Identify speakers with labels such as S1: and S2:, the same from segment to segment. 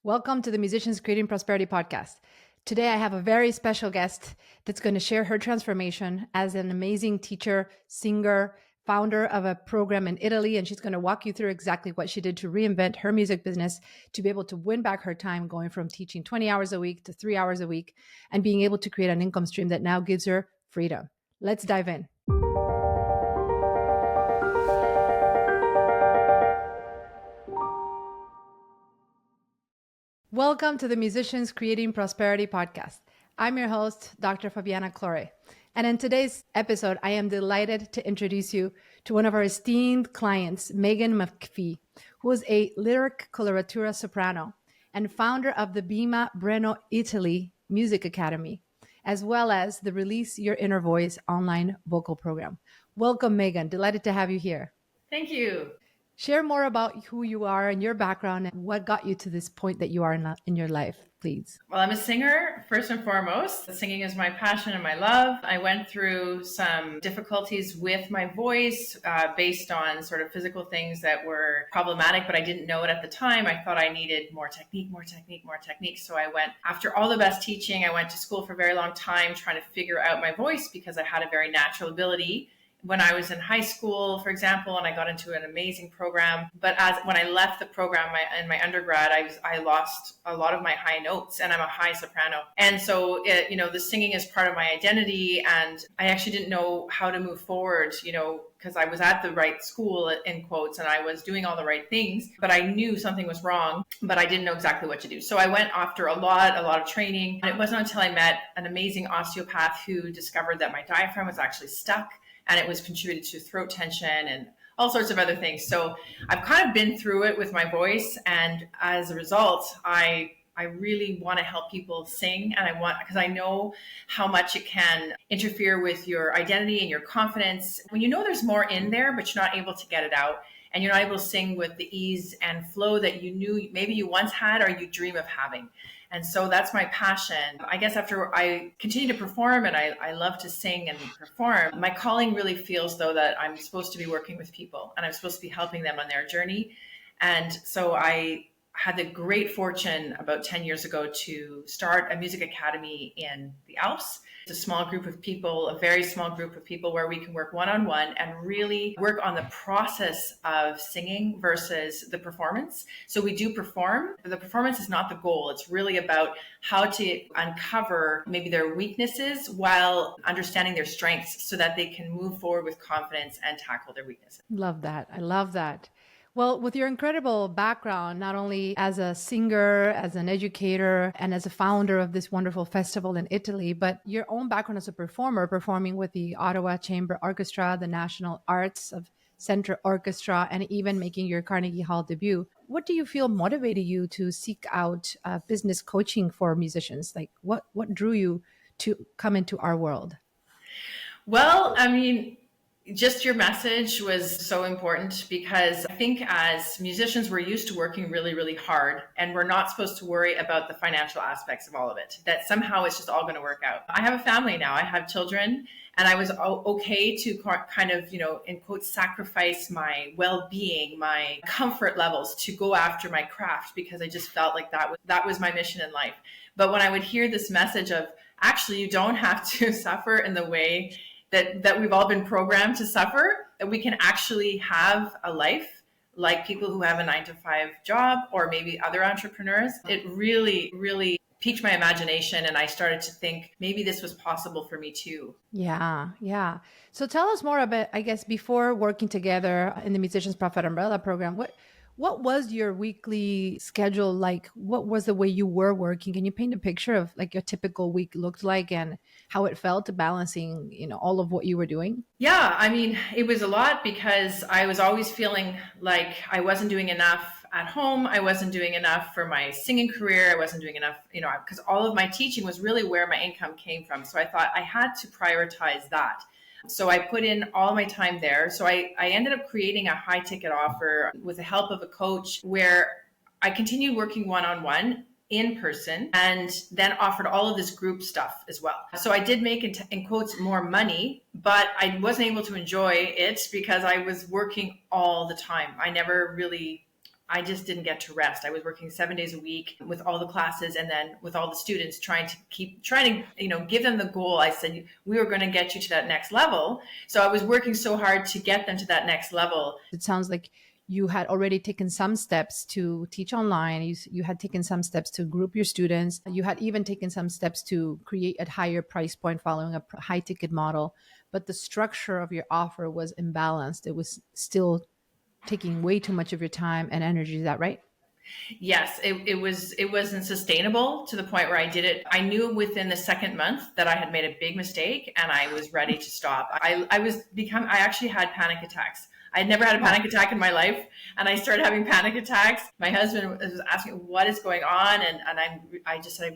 S1: Welcome to the Musicians Creating Prosperity podcast. Today, I have a very special guest that's going to share her transformation as an amazing teacher, singer, founder of a program in Italy. And she's going to walk you through exactly what she did to reinvent her music business to be able to win back her time going from teaching 20 hours a week to 3 hours a week and being able to create an income stream that now gives her freedom. Let's dive in. Welcome to the Musicians Creating Prosperity podcast. I'm your host, Dr. Fabiana and in today's episode, I am delighted to introduce you to one of our esteemed clients, Maghan McPhee, who is a lyric coloratura soprano and founder of the Breno Italy Music Academy, as well as the Release Your Inner Voice online vocal program. Welcome, Maghan. Delighted to have you here.
S2: Thank you.
S1: Share more about who you are and your background and what got you to this point that you are in your life, please.
S2: Well, I'm a singer, first and foremost. Singing is my passion and my love. I went through some difficulties with my voice based on sort of physical things that were problematic, but I didn't know it at the time. I thought I needed more technique. So I went, after all the best teaching, I went to school for a very long time trying to figure out my voice because I had a very natural ability when I was in high school, for example, and I got into an amazing program. But when I left the program in my undergrad, I lost a lot of my high notes, and I'm a high soprano. And so, the singing is part of my identity, and I actually didn't know how to move forward, because I was at the right school, in quotes, and I was doing all the right things, but I knew something was wrong, but I didn't know exactly what to do. So I went after a lot of training. And it wasn't until I met an amazing osteopath who discovered that my diaphragm was actually stuck, and it was contributed to throat tension and all sorts of other things. So I've kind of been through it with my voice. And as a result, I really want to help people sing. And because I know how much it can interfere with your identity and your confidence. When you know there's more in there, but you're not able to get it out, and you're not able to sing with the ease and flow that you knew maybe you once had or you dream of having. And so that's my passion. I guess after I continue to perform and I love to sing and perform, my calling really feels though that I'm supposed to be working with people and I'm supposed to be helping them on their journey. And so I had the great fortune about 10 years ago to start a music academy in the Alps. It's a small group of people, a very small group of people where we can work one-on-one and really work on the process of singing versus the performance. So we do perform. The performance is not the goal. It's really about how to uncover maybe their weaknesses while understanding their strengths so that they can move forward with confidence and tackle their weaknesses.
S1: Love that. I love that. Well, with your incredible background, not only as a singer, as an educator, and as a founder of this wonderful festival in Italy, but your own background as a performer, performing with the Ottawa Chamber Orchestra, the National Arts of Center Orchestra, and even making your Carnegie Hall debut. What do you feel motivated you to seek out business coaching for musicians? Like what drew you to come into our world?
S2: Well, I mean, just your message was so important because I think as musicians, we're used to working really, really hard and we're not supposed to worry about the financial aspects of all of it, that somehow it's just all going to work out. I have a family now, I have children, and I was okay to kind of, in quotes, sacrifice my well-being, my comfort levels to go after my craft because I just felt like that was my mission in life. But when I would hear this message of actually you don't have to suffer in the way that we've all been programmed to suffer, that we can actually have a life like people who have a 9-to-5 job or maybe other entrepreneurs. It really, really piqued my imagination. And I started to think maybe this was possible for me too.
S1: Yeah. So tell us more about, I guess, before working together in the Musicians Profit Umbrella program, what was your weekly schedule like? What was the way you were working? Can you paint a picture of like your typical week looked like and how it felt balancing, all of what you were doing?
S2: Yeah, I mean, it was a lot because I was always feeling like I wasn't doing enough at home. I wasn't doing enough for my singing career. I wasn't doing enough, because all of my teaching was really where my income came from. So I thought I had to prioritize that. So I put in all my time there. So I ended up creating a high ticket offer with the help of a coach where I continued working one-on-one in person and then offered all of this group stuff as well. So I did make, in quotes, more money, but I wasn't able to enjoy it because I was working all the time. I never really I just didn't get to rest. I was working 7 days a week with all the classes and then with all the students, trying to, give them the goal. I said, we were going to get you to that next level. So I was working so hard to get them to that next level.
S1: It sounds like you had already taken some steps to teach online. You had taken some steps to group your students. You had even taken some steps to create a higher price point following a high ticket model. But the structure of your offer was imbalanced. It was still taking way too much of your time and energy. Is that right?
S2: Yes, it wasn't sustainable to the point where I did it. I knew within the second month that I had made a big mistake and I was ready to stop. I actually had panic attacks. I had never had a panic attack in my life, and I started having panic attacks. My husband was asking what is going on, and I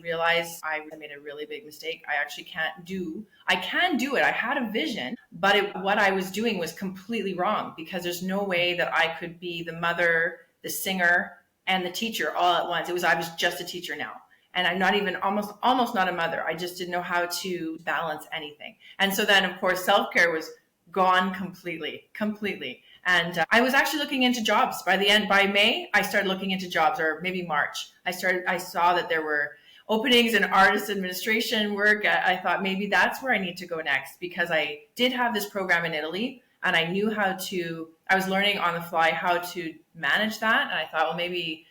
S2: realized I made a really big mistake. I can do it. I had a vision, but what I was doing was completely wrong, because there's no way that I could be the mother, the singer, and the teacher all at once. I was just a teacher now. And I'm not even almost not a mother. I just didn't know how to balance anything. And so then, of course, self-care was gone completely. And I was actually looking into jobs by May. I started looking into jobs, or maybe March. I saw that there were openings in artist administration work. I thought maybe that's where I need to go next, because I did have this program in Italy and I knew I was learning on the fly how to manage that. And I thought, well, maybe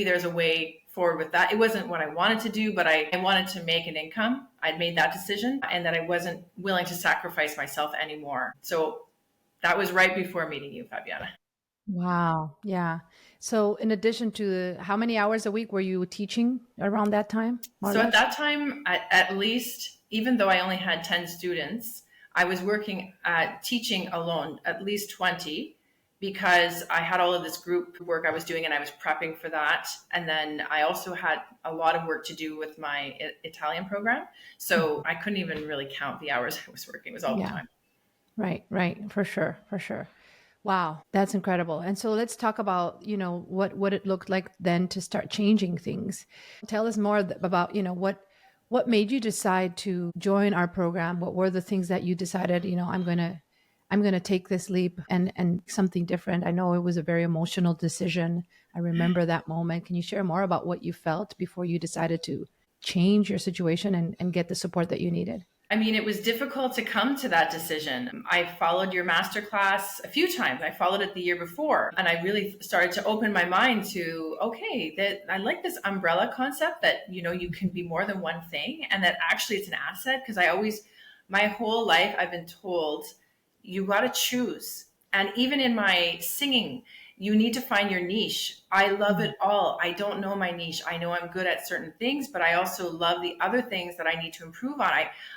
S2: there's a way forward with that. It wasn't what I wanted to do, but I wanted to make an income. I'd made that decision, and that I wasn't willing to sacrifice myself anymore. So that was right before meeting you, Fabiana.
S1: Wow. Yeah. So in addition to how many hours a week were you teaching around that time?
S2: So at that time, at least, even though I only had 10 students, I was working teaching alone, at least 20, because I had all of this group work I was doing and I was prepping for that. And then I also had a lot of work to do with my Italian program. So I couldn't even really count the hours I was working. It was all the time.
S1: Right. For sure. Wow, that's incredible. And so let's talk about, what it looked like then to start changing things. Tell us more about, what made you decide to join our program? What were the things that you decided, I'm going to take this leap and something different? I know it was a very emotional decision. I remember that moment. Can you share more about what you felt before you decided to change your situation and get the support that you needed?
S2: I mean, it was difficult to come to that decision. I followed your masterclass a few times. I followed it the year before, and I really started to open my mind to, okay, that I like this umbrella concept, that, you can be more than one thing, and that actually it's an asset. Because my whole life, I've been told, you got to choose. And even in my singing, you need to find your niche. I love it all. I don't know my niche. I know I'm good at certain things, but I also love the other things that I need to improve on.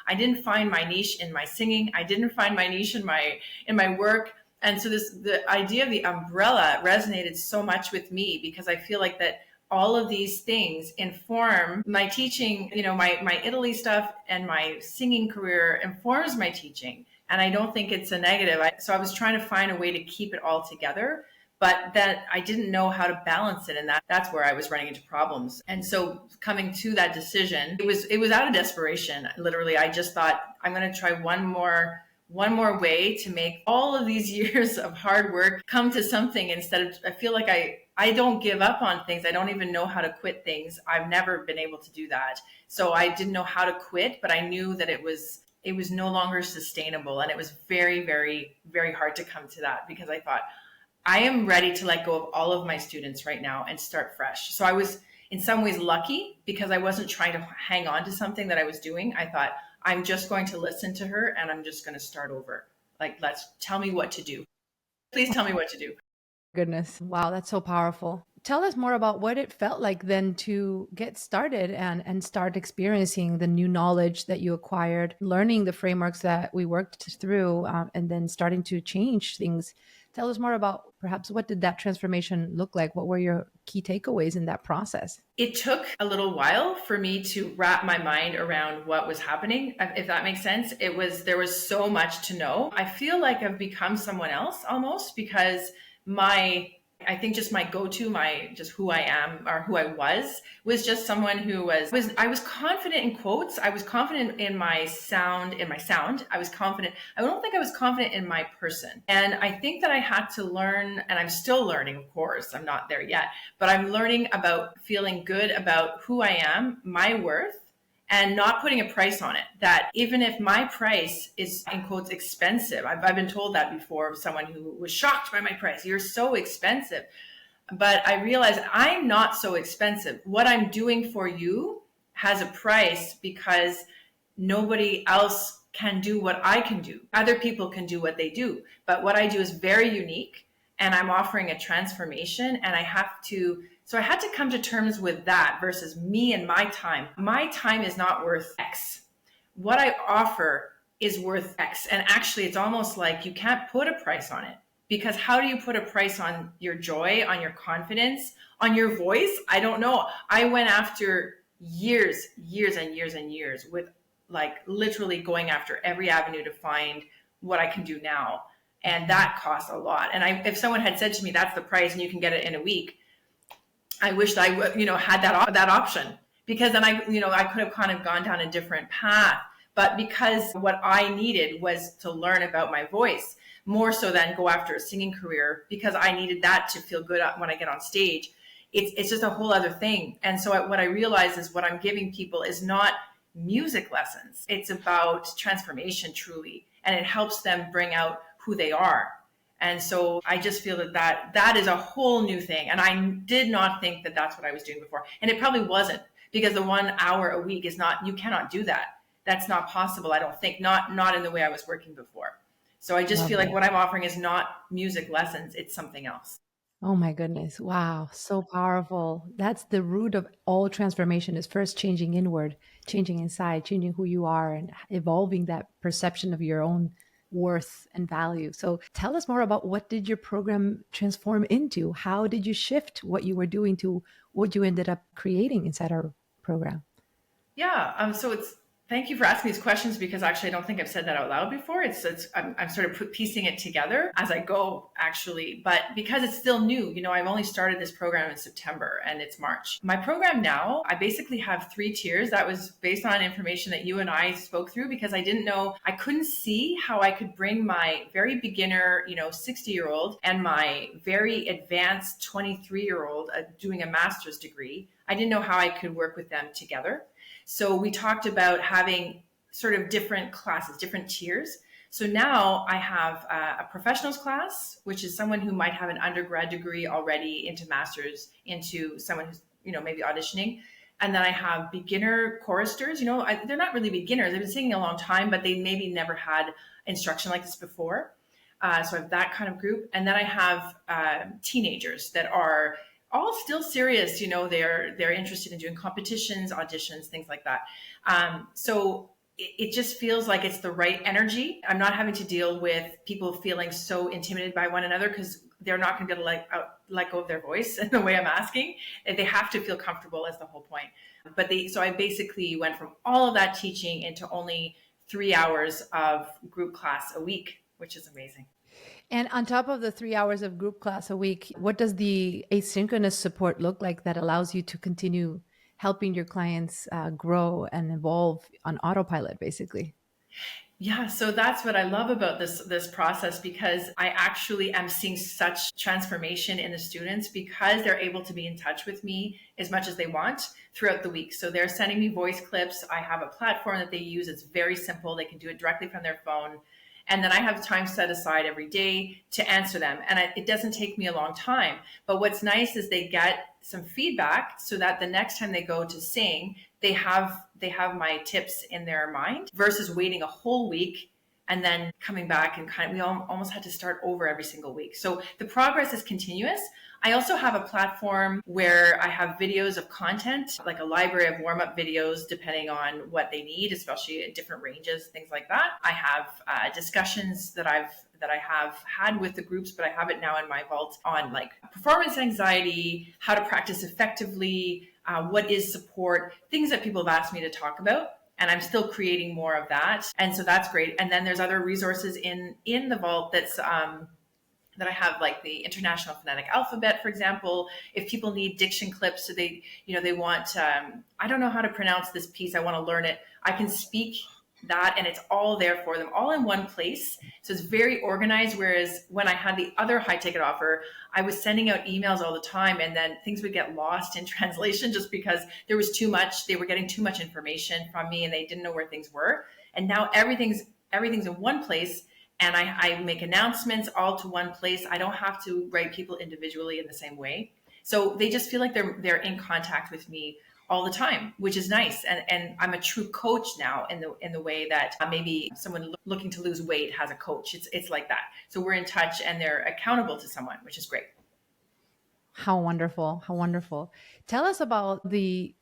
S2: I didn't find my niche in my singing. I didn't find my niche in my work. And so the idea of the umbrella resonated so much with me, because I feel like that all of these things inform my teaching. My Italy stuff and my singing career informs my teaching. And I don't think it's a negative. So I was trying to find a way to keep it all together, but that I didn't know how to balance it. And that's where I was running into problems. And so coming to that decision, it was out of desperation. Literally, I just thought, I'm going to try one more way to make all of these years of hard work come to something, instead of, I feel like I don't give up on things. I don't even know how to quit things. I've never been able to do that. So I didn't know how to quit, but I knew that it was no longer sustainable. And it was very, very, very hard to come to that, because I thought, I am ready to let go of all of my students right now and start fresh. So I was in some ways lucky, because I wasn't trying to hang on to something that I was doing. I thought, I'm just going to listen to her and I'm just going to start over. Like, tell me what to do. Please tell me what to do.
S1: Goodness. Wow, that's so powerful. Tell us more about what it felt like then to get started and start experiencing the new knowledge that you acquired, learning the frameworks that we worked through, and then starting to change things. Tell us more about perhaps what did that transformation look like? What were your key takeaways in that process?
S2: It took a little while for me to wrap my mind around what was happening, if that makes sense. There was so much to know. I feel like I've become someone else almost, because my I think just my go-to, my just who I am or who I was just someone who I was confident in quotes. I was confident in my sound. I was confident. I don't think I was confident in my person. And I think that I had to learn, and I'm still learning, of course, I'm not there yet, but I'm learning about feeling good about who I am, my worth, and not putting a price on it. That even if my price is, in quotes, expensive, I've been told that before of someone who was shocked by my price. You're so expensive. But I realized I'm not so expensive. What I'm doing for you has a price because nobody else can do what I can do. Other people can do what they do, but what I do is very unique, and I'm offering a transformation, and so I had to come to terms with that versus me and my time. My time is not worth X. What I offer is worth X. And actually, it's almost like you can't put a price on it, because how do you put a price on your joy, on your confidence, on your voice? I don't know. I went after years and years with like literally going after every avenue to find what I can do now. And that costs a lot. And if someone had said to me, that's the price and you can get it in a week, I wished I would, had that option, because then I could have kind of gone down a different path. But because what I needed was to learn about my voice more so than go after a singing career, because I needed that to feel good when I get on stage. It's just a whole other thing. And so what I realize is what I'm giving people is not music lessons. It's about transformation, truly. And it helps them bring out who they are. And so I just feel that is a whole new thing. And I did not think that that's what I was doing before. And it probably wasn't, because the 1 hour a week is not, you cannot do that. That's not possible. I don't think, not in the way I was working before. So I just feel like what I'm offering is not music lessons. It's something else.
S1: Oh my goodness. Wow. So powerful. That's the root of all transformation, is first changing inward, changing inside, changing who you are, and evolving that perception of your own worth and value. So tell us more about, what did your program transform into? How did you shift what you were doing to what you ended up creating inside our program?
S2: Yeah. Thank you for asking these questions, because actually I don't think I've said that out loud before. I'm sort of piecing it together as I go, actually, but because it's still new, I've only started this program in September and it's March. My program now, I basically have 3 tiers. That was based on information that you and I spoke through, because I couldn't see how I could bring my very beginner, 60-year-old and my very advanced 23-year-old doing a master's degree. I didn't know how I could work with them together. So we talked about having sort of different classes, different tiers. So now I have a professionals class, which is someone who might have an undergrad degree already into master's, into someone who's, maybe auditioning. And then I have beginner choristers. They're not really beginners. They've been singing a long time, but they maybe never had instruction like this before. So I have that kind of group. And then I have teenagers that are all still serious, they're interested in doing competitions, auditions, things like that. So it just feels like it's the right energy. I'm not having to deal with people feeling so intimidated by one another, because they're not going to be able to let go of their voice in the way I'm asking. They have to feel comfortable, is the whole point. So I basically went from all of that teaching into only 3 hours of group class a week, which is amazing.
S1: And on top of the 3 hours of group class a week, what does the asynchronous support look like that allows you to continue helping your clients grow and evolve on autopilot, basically?
S2: Yeah, so that's what I love about this process, because I actually am seeing such transformation in the students, because they're able to be in touch with me as much as they want throughout the week. So they're sending me voice clips. I have a platform that they use. It's very simple. They can do it directly from their phone. And then I have time set aside every day to answer them. And it doesn't take me a long time. But what's nice is they get some feedback, so that the next time they go to sing, they have my tips in their mind, versus waiting a whole week and then coming back and we almost had to start over every single week. So the progress is continuous. I also have a platform where I have videos of content, like a library of warm-up videos, depending on what they need, especially at different ranges, things like that. I have discussions that I have had with the groups, but I have it now in my vault on like performance anxiety, how to practice effectively, what is support, things that people have asked me to talk about. And I'm still creating more of that. And so that's great. And then there's other resources in the vault that's that I have like the International Phonetic Alphabet, for example. If people need diction clips, so they want, I don't know how to pronounce this piece, I want to learn it. I can speak that and it's all there for them, all in one place. So it's very organized. Whereas when I had the other high ticket offer, I was sending out emails all the time and then things would get lost in translation just because there was too much, they were getting too much information from me and they didn't know where things were. And now everything's in one place and I make announcements all to one place. I don't have to write people individually in the same way. So they just feel like they're in contact with me all the time, which is nice. And I'm a true coach now in the way that maybe someone looking to lose weight has a coach. It's like that. So we're in touch and they're accountable to someone, which is great.
S1: How wonderful. How wonderful. Tell us about the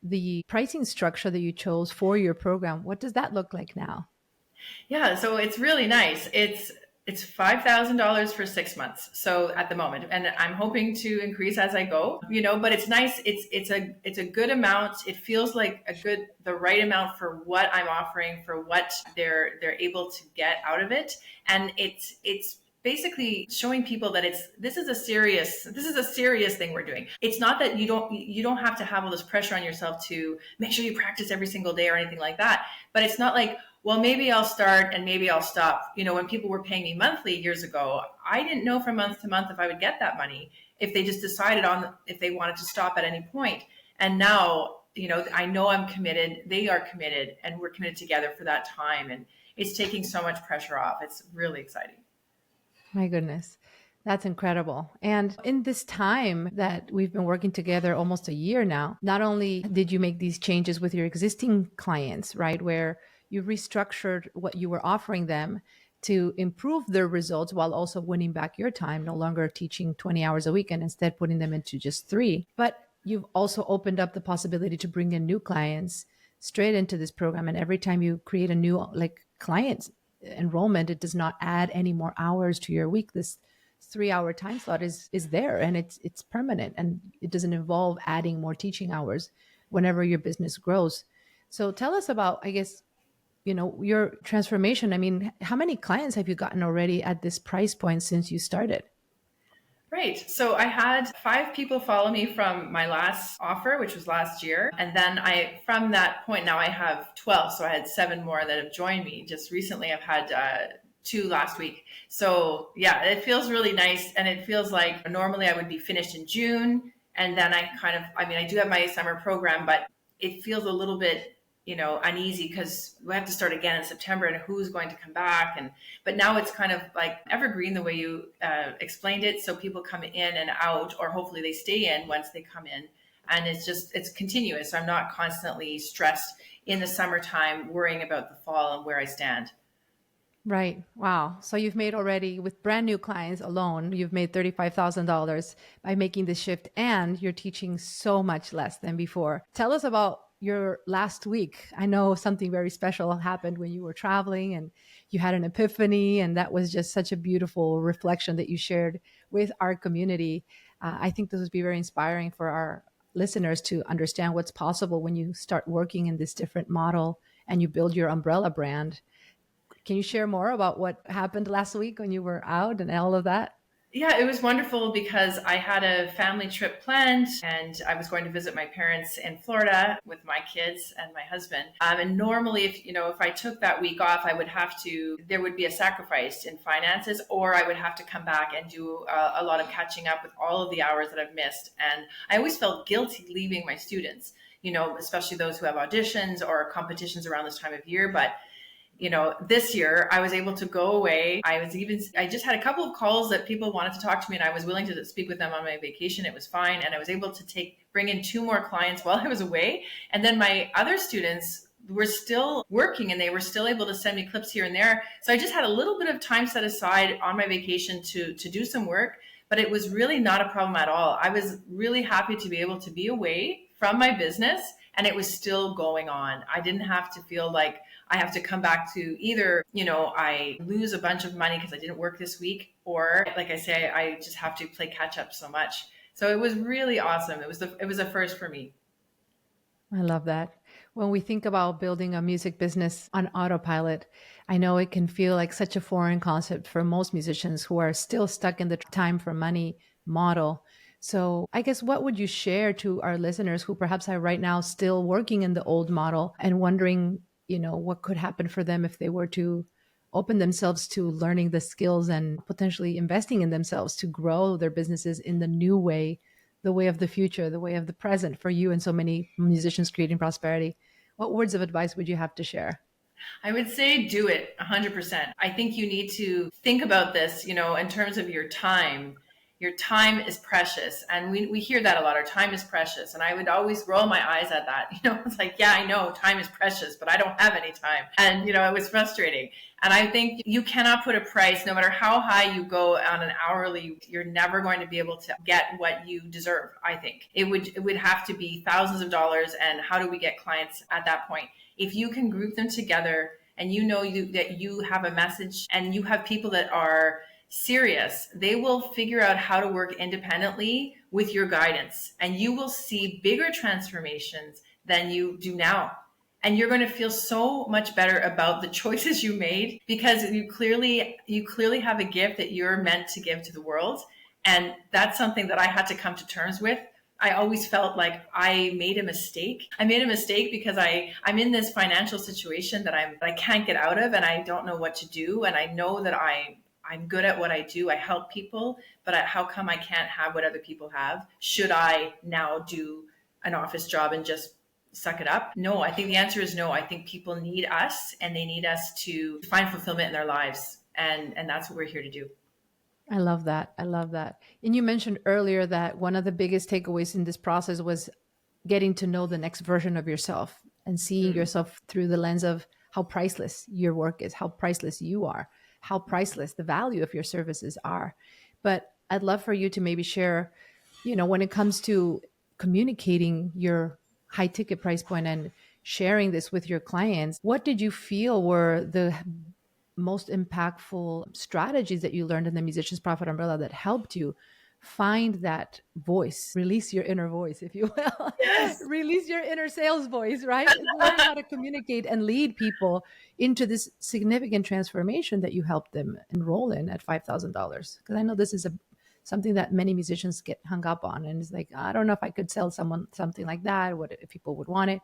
S1: pricing structure that you chose for your program. What does that look like now?
S2: Yeah, so it's really nice. It's $5,000 for 6 months. So at the moment, and I'm hoping to increase as I go. But it's nice. It's a good amount. It feels like the right amount for what I'm offering, for what they're able to get out of it, and it's basically showing people that this is a serious thing we're doing. It's not that you don't have to have all this pressure on yourself to make sure you practice every single day or anything like that. But it's not like, well, maybe I'll start and maybe I'll stop. When people were paying me monthly years ago, I didn't know from month to month if I would get that money, if they just decided on if they wanted to stop at any point. And now, I know I'm committed, they are committed, and we're committed together for that time. And it's taking so much pressure off. It's really exciting.
S1: My goodness. That's incredible. And in this time that we've been working together almost a year now, not only did you make these changes with your existing clients, right, where you restructured what you were offering them to improve their results while also winning back your time, no longer teaching 20 hours a week and instead putting them into just 3. But you've also opened up the possibility to bring in new clients straight into this program. And every time you create a new client enrollment, it does not add any more hours to your week. This 3-hour time slot is there and it's permanent, and it doesn't involve adding more teaching hours whenever your business grows. So tell us about, I guess, your transformation. I mean, how many clients have you gotten already at this price point since you started?
S2: Right. So I had 5 people follow me from my last offer, which was last year. And then from that point, now I have 12. So I had 7 more that have joined me just recently. I've had 2 last week. So yeah, it feels really nice. And it feels like normally I would be finished in June. And then I do have my summer program, but it feels a little bit uneasy because we have to start again in September and who's going to come back. But now it's kind of like evergreen the way you explained it. So people come in and out, or hopefully they stay in once they come in. And it's continuous. So I'm not constantly stressed in the summertime worrying about the fall and where I stand.
S1: Right. Wow. So you've made already, with brand new clients alone, you've made $35,000 by making this shift, and you're teaching so much less than before. Tell us about your last week. I know something very special happened when you were traveling and you had an epiphany, and that was just such a beautiful reflection that you shared with our community. I think this would be very inspiring for our listeners to understand what's possible when you start working in this different model and you build your umbrella brand. Can you share more about what happened last week when you were out and all of that?
S2: Yeah, it was wonderful because I had a family trip planned and I was going to visit my parents in Florida with my kids and my husband. And normally, if I took that week off, there would be a sacrifice in finances, or I would have to come back and do a lot of catching up with all of the hours that I've missed. And I always felt guilty leaving my students, especially those who have auditions or competitions around this time of year. But this year I was able to go away. I just had a couple of calls that people wanted to talk to me and I was willing to speak with them on my vacation. It was fine. And I was able to bring in 2 more clients while I was away. And then my other students were still working and they were still able to send me clips here and there. So I just had a little bit of time set aside on my vacation to do some work, but it was really not a problem at all. I was really happy to be able to be away from my business and it was still going on. I didn't have to feel like I have to come back to either, I lose a bunch of money because I didn't work this week, or like I say, I just have to play catch up so much. So it was really awesome. It was a first for me.
S1: I love that. When we think about building a music business on autopilot, I know it can feel like such a foreign concept for most musicians who are still stuck in the time for money model. So, I guess what would you share to our listeners who perhaps are right now still working in the old model and wondering, what could happen for them if they were to open themselves to learning the skills and potentially investing in themselves to grow their businesses in the new way, the way of the future, the way of the present for you and so many musicians creating prosperity? What words of advice would you have to share?
S2: I would say do it 100%. I think you need to think about this, in terms of your time. Your time is precious. And we hear that a lot. Our time is precious. And I would always roll my eyes at that. It's like, yeah, I know time is precious, but I don't have any time. And, it was frustrating. And I think you cannot put a price, no matter how high you go on an hourly, you're never going to be able to get what you deserve. I think it would have to be thousands of dollars. And how do we get clients at that point? If you can group them together and that you have a message and you have people that are serious, they will figure out how to work independently with your guidance, and you will see bigger transformations than you do now. And you're going to feel so much better about the choices you made, because you clearly have a gift that you're meant to give to the world. And that's something that I had to come to terms with. I always felt like I made a mistake. I made a mistake because I'm in this financial situation that I can't get out of, and I don't know what to do. And I know that I'm good at what I do. I help people, but how come I can't have what other people have? Should I now do an office job and just suck it up? No, I think the answer is no. I think people need us, and they need us to find fulfillment in their lives. And that's what we're here to do.
S1: I love that. I love that. And you mentioned earlier that one of the biggest takeaways in this process was getting to know the next version of yourself and seeing
S2: Mm.
S1: yourself through the lens of how priceless your work is, how priceless you are, how priceless the value of your services are. But I'd love for you to maybe share, when it comes to communicating your high ticket price point and sharing this with your clients, what did you feel were the most impactful strategies that you learned in the Musician's Profit Umbrella that helped you find that voice, release your inner voice, if you will,
S2: Yes.
S1: release your inner sales voice, right? Learn how to communicate and lead people into this significant transformation that you helped them enroll in at $5,000. Because I know this is something that many musicians get hung up on. And it's like, I don't know if I could sell someone something like that, what if people would want it.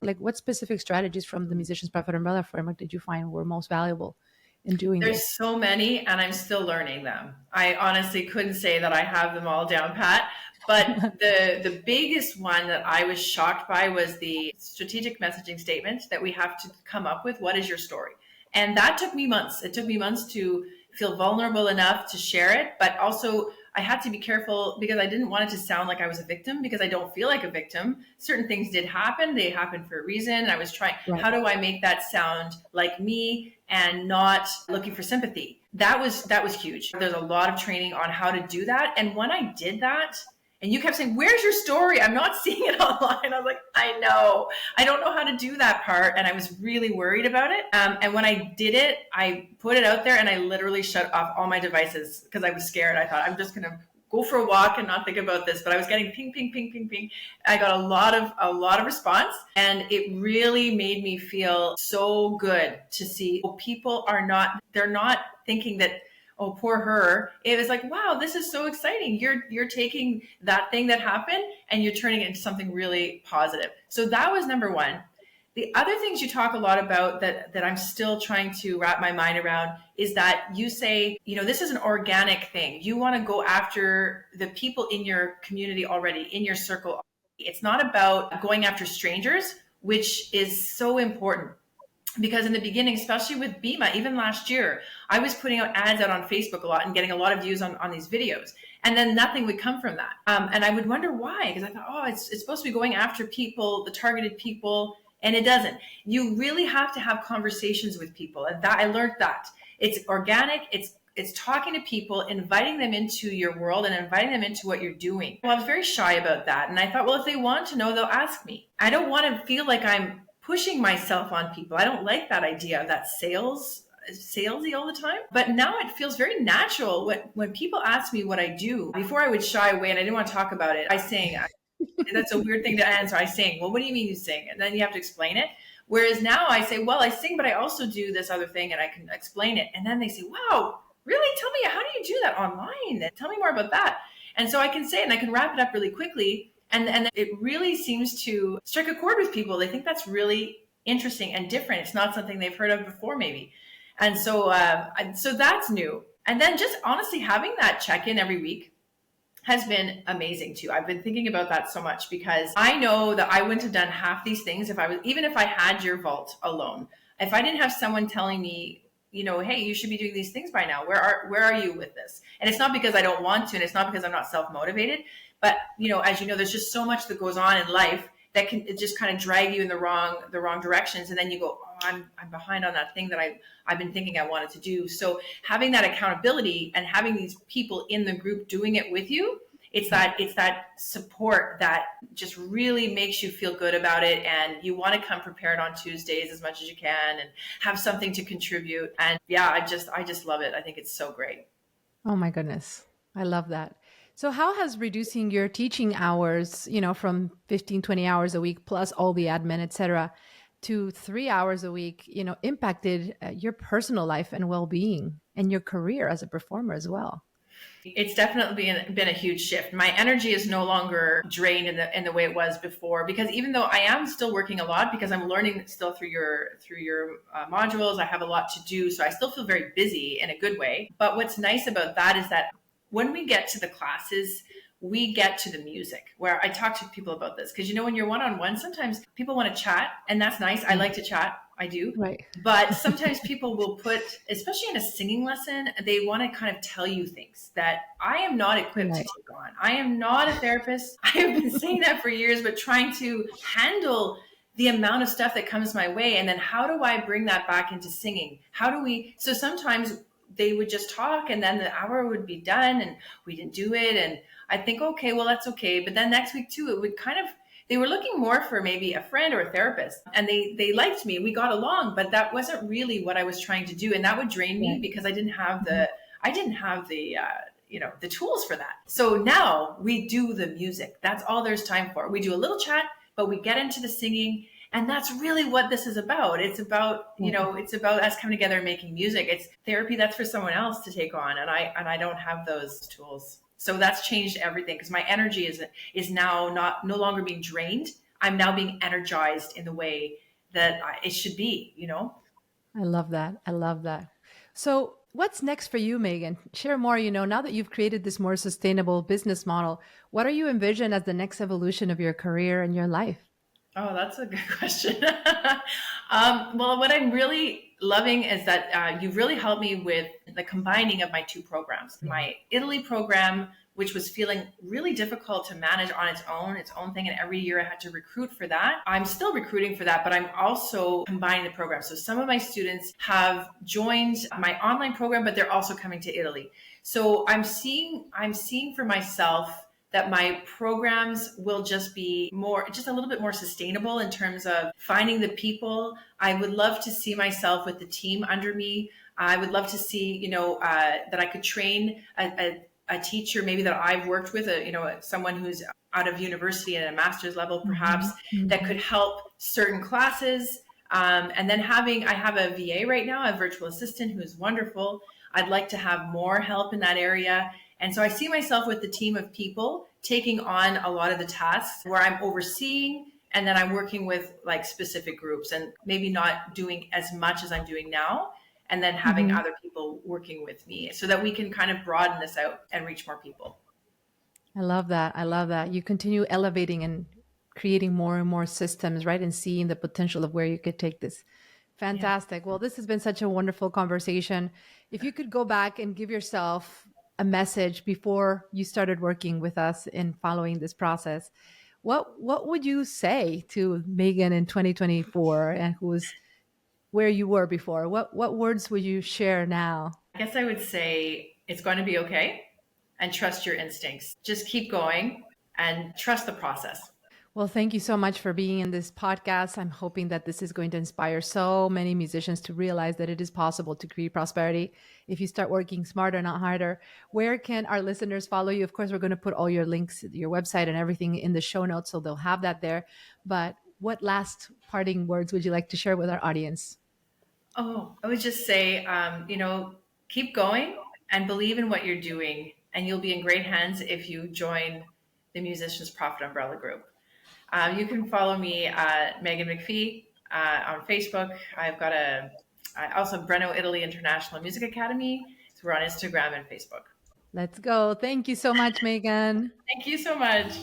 S1: Like, what specific strategies from the Musician's Profit Umbrella framework did you find were most valuable in doing
S2: There's
S1: this?
S2: so many, and I'm still learning them. I honestly couldn't say that I have them all down pat. But the biggest one that I was shocked by was the strategic messaging statement that we have to come up with. What is your story? And that took me months. It took me months to feel vulnerable enough to share it, but also I had to be careful because I didn't want it to sound like I was a victim, because I don't feel like a victim. Certain things did happen. They happened for a reason. I was trying,
S1: Right.
S2: how do I make that sound like me and not looking for sympathy? That was huge. There's a lot of training on how to do that. And when I did that, and you kept saying, where's your story? I'm not seeing it online. I was like, I know. I don't know how to do that part. And I was really worried about it. And when I did it, I put it out there and I literally shut off all my devices because I was scared. I thought, I'm just going to go for a walk and not think about this. But I was getting ping, ping, ping, ping, ping. I got a lot of response. And it really made me feel so good to see people they're not thinking that, oh, poor her. It was like, wow, this is so exciting. You're taking that thing that happened and you're turning it into something really positive. So that was number one. The other things you talk a lot about that I'm still trying to wrap my mind around is that you say, this is an organic thing. You want to go after the people in your community already, in your circle. It's not about going after strangers, which is so important. Because in the beginning, especially with Bima, even last year, I was putting out ads out on Facebook a lot and getting a lot of views on these videos. And then nothing would come from that. And I would wonder why, because I thought, oh, it's supposed to be going after people, the targeted people, and it doesn't. You really have to have conversations with people. And that I learned that. It's organic, it's talking to people, inviting them into your world and inviting them into what you're doing. Well, I was very shy about that. And I thought, well, if they want to know, they'll ask me. I don't want to feel like I'm pushing myself on people. I don't like that idea of that salesy all the time. But now it feels very natural when people ask me what I do. Before I would shy away and I didn't want to talk about it. I sang That's a weird thing to answer. I sing. Well, what do you mean you sing? And then you have to explain it. Whereas now I say, well, I sing, but I also do this other thing and I can explain it. And then they say, wow, really? Tell me, how do you do that online? Tell me more about that. And so I can say it and I can wrap it up really quickly. And it really seems to strike a chord with people. They think that's really interesting and different. It's not something they've heard of before, maybe. And so that's new. And then just honestly having that check-in every week has been amazing too. I've been thinking about that so much because I know that I wouldn't have done half these things if I was, even if I had your vault alone. If I didn't have someone telling me, hey, you should be doing these things by now. Where are you with this? And it's not because I don't want to, and it's not because I'm not self-motivated, but as you know, there's just so much that goes on in life that can just kind of drag you in the wrong directions, and then you go, oh, I'm behind on that thing that I've been thinking I wanted to do. So having that accountability and having these people in the group doing it with you, it's that support that just really makes you feel good about it, and you want to come prepared on Tuesdays as much as you can and have something to contribute. And yeah, I just love it. I think it's so great.
S1: Oh my goodness. I love that. So how has reducing your teaching hours, from 15, 20 hours a week plus all the admin, et cetera, to 3 hours a week, impacted your personal life and well-being and your career as a performer as well?
S2: It's definitely been a huge shift. My energy is no longer drained in the way it was before, because even though I am still working a lot, because I'm learning still through your modules, I have a lot to do. So I still feel very busy in a good way. But what's nice about that is that when we get to the classes, we get to the music, where I talk to people about this. Because when you're one-on-one, sometimes people want to chat, and that's nice. I like to chat. I do.
S1: Right.
S2: But sometimes people will put, especially in a singing lesson, they want to kind of tell you things that I am not equipped to take on. I am not a therapist. I have been saying that for years, but trying to handle the amount of stuff that comes my way. And then how do I bring that back into singing? So sometimes they would just talk and then the hour would be done and we didn't do it. And I think, okay, well, that's okay. But then next week too, it would they were looking more for maybe a friend or a therapist, and they liked me. We got along, but that wasn't really what I was trying to do. And that would drain me because I didn't have the the tools for that. So now we do the music. That's all there's time for. We do a little chat, but we get into the singing. And that's really what this is about. It's about, it's about us coming together and making music. It's therapy that's for someone else to take on. And I don't have those tools. So that's changed everything, because my energy is now no longer being drained. I'm now being energized in the way that it should be,
S1: I love that. I love that. So what's next for you, Maghan? Share more, now that you've created this more sustainable business model, what are you envision as the next evolution of your career and your life?
S2: Oh, that's a good question. Well, what I'm really loving is that you've really helped me with the combining of my two programs. My Italy program, which was feeling really difficult to manage on its own thing. And every year I had to recruit for that. I'm still recruiting for that, but I'm also combining the program. So some of my students have joined my online program, but they're also coming to Italy. So I'm seeing for myself that my programs will just be just a little bit more sustainable in terms of finding the people. I would love to see myself with the team under me. I would love to see, that I could train a teacher maybe that I've worked with, someone who's out of university at a master's level, perhaps, that could help certain classes. And then I have a VA right now, a virtual assistant who's wonderful. I'd like to have more help in that area. And so I see myself with the team of people taking on a lot of the tasks where I'm overseeing, and then I'm working with like specific groups and maybe not doing as much as I'm doing now, and then having other people working with me so that we can kind of broaden this out and reach more people.
S1: I love that. I love that. You continue elevating and creating more and more systems, right? And seeing the potential of where you could take this. Fantastic. Yeah. Well, this has been such a wonderful conversation. If you could go back and give yourself a message before you started working with us and following this process, what would you say to Maghan in 2024 and who's where you were before? What words would you share now?
S2: I guess I would say it's going to be okay, and trust your instincts. Just keep going and trust the process.
S1: Well, Well, thank you so much for being in this podcast. I'm hoping that this is going to inspire so many musicians to realize that it is possible to create prosperity if you start working smarter, not harder. Where can our listeners follow you? Of course, we're going to put all your links, your website, and everything in the show notes, so they'll have that there. But what last parting words would you like to share with our audience?
S2: Oh, I would just say, keep going and believe in what you're doing, and you'll be in great hands if you join the Musicians Profit Umbrella Group. You can follow me at Maghan McPhee on Facebook. I've got I also Breno Italy International Music Academy. So we're on Instagram and Facebook.
S1: Let's go. Thank you so much, Megan.
S2: Thank you so much.